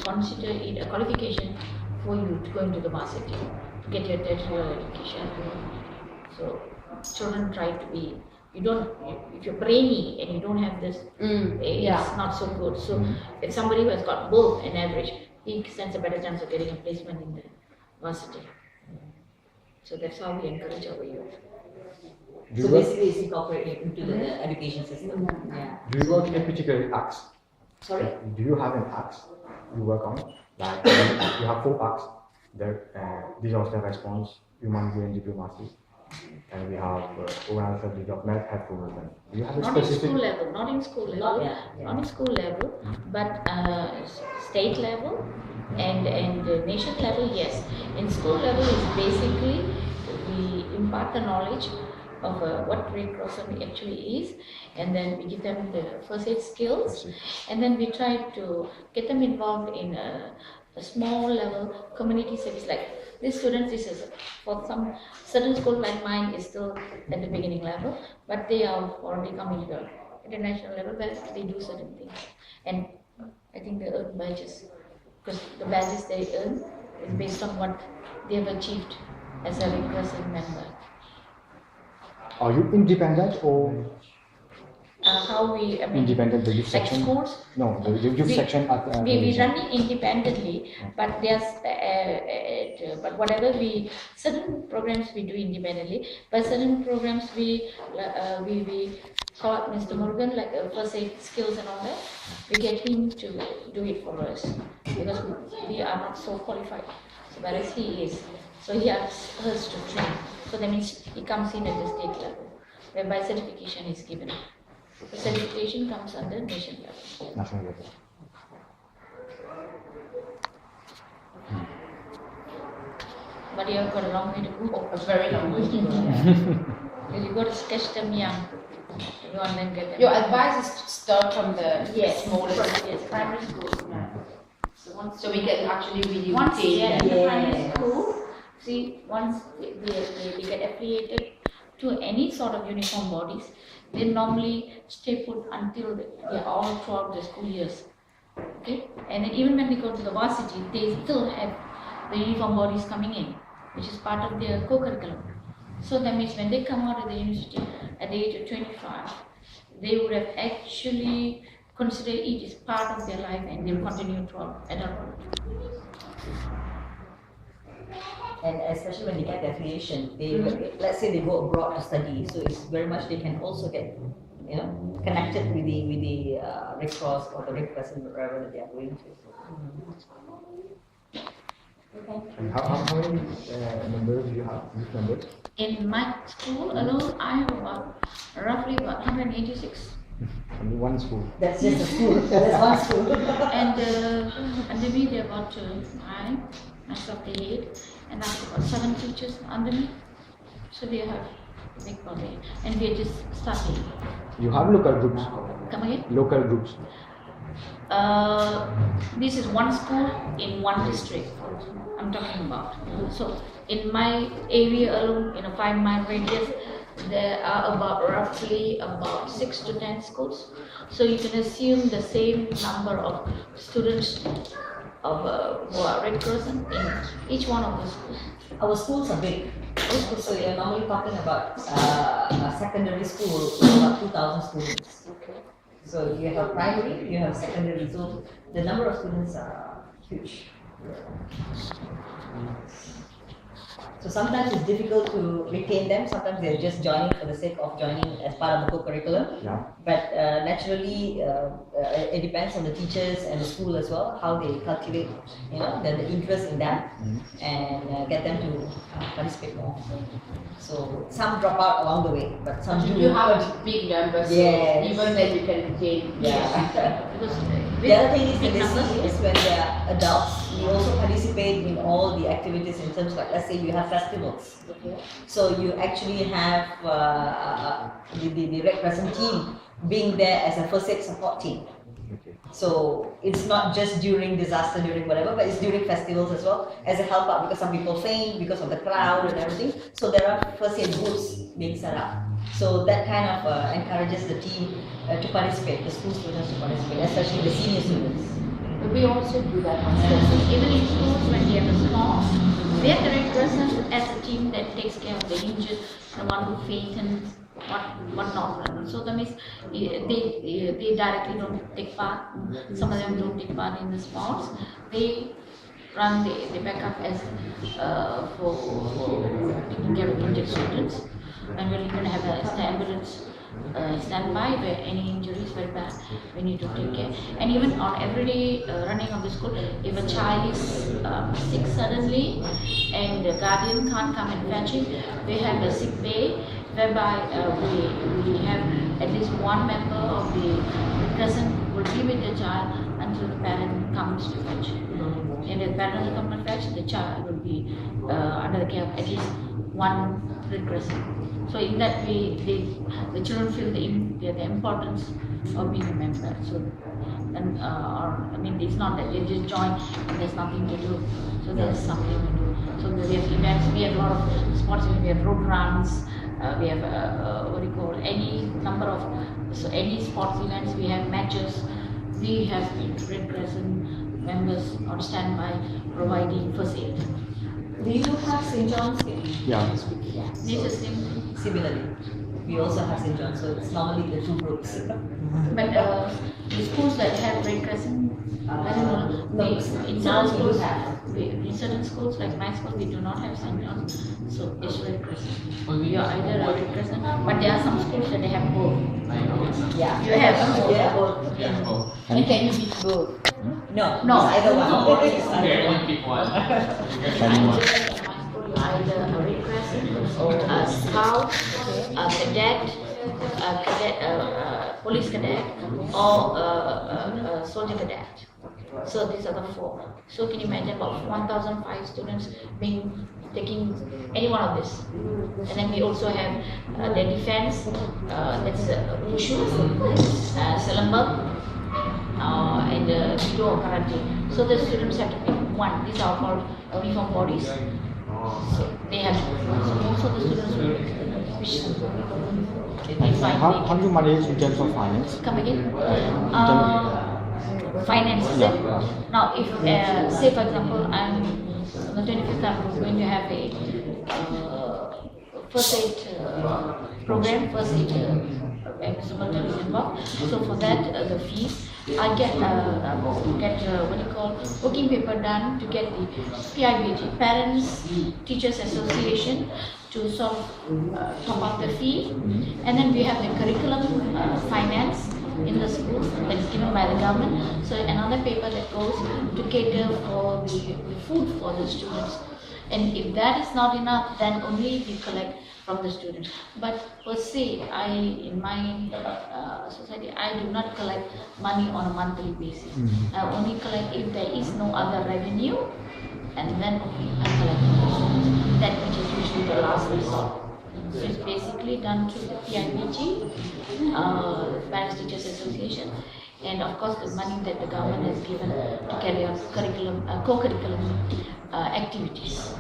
consider it a qualification for you to go into the varsity, to get your tertiary education. So children try to be, if you're brainy and you don't have this, it's not so good. So if somebody who has got both an average, he stands a better chance of getting a placement in the varsity. So that's how we encourage our youth. So basically it's incorporated into the education system. Do you work in a particular acts? Sorry? Do you have an acts you work on? Like you have 4 acts. Disaster response, humanity and diplomacy. And we have overall subject of math at tourism. Do you have a specific? Not in school level, not in school level, but state level and nation level, yes. In school level is basically we impart the knowledge of what Red Cross actually is, and then we give them the first aid skills, and then we try to get them involved in a small level community service. Like these students, this is for some certain school like mine is still at the beginning level, but they are already coming to the international level where they do certain things, and I think they earn badges, because the badges they earn is based on what they have achieved as a Red Cross member. Are you independent or? Independent, the youth section? Schools? No, the youth section at we run it independently, but there's but whatever certain programs we do independently, but certain programs we call up Mr. Morgan, like first aid skills and all that. We get him to do it for us because we are not so qualified. So whereas he is, so he asks us to train. So that means he comes in at the state level, whereby certification is given. The certification comes under nation level. National level. But you have got a long way to go. A very long way to go. You got to sketch them young. You want them get them. Your advice is to start from the smallest. Yes, primary school. So we can actually really once retain in them. the primary school, see, once they get affiliated to any sort of uniform bodies, they normally stay put until they are all throughout the school years. Okay, and then even when they go to the varsity, they still have the uniform bodies coming in, which is part of their co-curriculum. So that means when they come out of the university at the age of 25, they would have actually considered it as part of their life, and they will continue throughout adulthood. And especially when they get the affiliation, let's say they go abroad to study, so it's very much they can also get, connected with the Red Cross or the Red Crescent, wherever that they are going to. Okay. And how many members do you have? Youth members? In my school alone, I have roughly about 186. Only one school. That's just a school. That's one school. And under me there are about 9, myself the 8, and I have about 7 teachers under me. So we have a big body, and we are just starting. You have local groups? Come again? Local groups. This is one school in one district I'm talking about. So in my area alone, in a 5-mile radius, there are roughly about 6 to 10 schools. So you can assume the same number of students of who are Red Crescent in each one of the schools. Our schools are big. So you're normally talking about a secondary school with about 2,000 students. Okay. So you have primary, you have secondary, so the number of students are huge. So sometimes it's difficult to retain them, sometimes they're just joining for the sake of joining as part of the co-curriculum. Yeah. But naturally, it depends on the teachers and the school as well, how they cultivate, the interest in that and get them to participate more. So some drop out along the way, but some do. You have a big number, so Yes. even then you can retain. Yeah. Because The other thing is that they see is when they are adults, we also participate in all the activities in terms of, like, let's say you have festivals. Okay. So you actually have the Red Crescent team being there as a first aid support team. Okay. So it's not just during disaster, during whatever, but it's during festivals as well, as a help out, because some people faint because of the crowd and everything. So there are first aid booths being set up. So that kind of encourages the team to participate, the school students to participate, especially the senior students. We also do that on So Thursday. even in schools, when we have a small, we have the Red Crescent as a team that takes care of the injured, the one who fainted, what not. So that means they directly don't take part. Some of them don't take part in the sports. They run the backup as for taking care of injured students. And we're going to have an ambulance standby where any injury is very bad, we need to take care. And even on everyday running of the school, if a child is sick suddenly and the guardian can't come and fetch him, we have a sick bay whereby we have at least one member of the present will be with the child until the parent comes to fetch him. And if the parent will come and fetch, the child will be under the care of at least one Red Crescent. So in that way, the children feel the importance of being a member. So, and I mean, it's not that they just join and there's nothing to do. So there's something to do. So we have events. We have a lot of sports. We have road runs. We have what do you call any number of any sports events. We have matches. We have Red Crescent members on standby providing first aid. Do you have St. John's here? Yeah. This is the same thing. Similarly, we also have St. John's, so it's normally the two groups. But the schools that have Red Crescent, I don't know. No, In now certain we do schools, have. in certain schools like my school, we do not have St. John's, so it's Red Crescent. You are either a Red Crescent, but there are some schools that they have both. Yeah. You have both. Yeah, both. And can you beat both? No, No. it's either one. No. It's either Okay, one. only pick one. Either a Red Crescent, a Scout, a Cadet, Police Cadet, or a Soldier Cadet. So these are the four. So can you imagine about 1,005 students taking any one of this? And then we also have the defense, that's Wushu, Selambak, and Judo or Karate. So the students have to pick one. These are called uniform bodies. So they have, so most of the students will pick which How do you manage in terms of finance? Come again? Finances. Yeah. Now, if say for example, I'm on the 25th, I'm going to have a first aid program, first aid Mr. Multan is involved. So for that, the fees, I get what you call booking paper done to get the PIBG, Parents Teachers Association, to sort of top up the fee, and then we have the curriculum finance in the schools that is given by the government. So another paper that goes to cater for the food for the students. And if that is not enough, then only we collect from the students. But per se, in my society, I do not collect money on a monthly basis. I only collect if there is no other revenue, and then only I collect from the students. That which is usually the last resort. So it's basically done through the PIBG, Parents Teachers Association, and of course the money that the government has given to carry out curriculum, co-curriculum activities.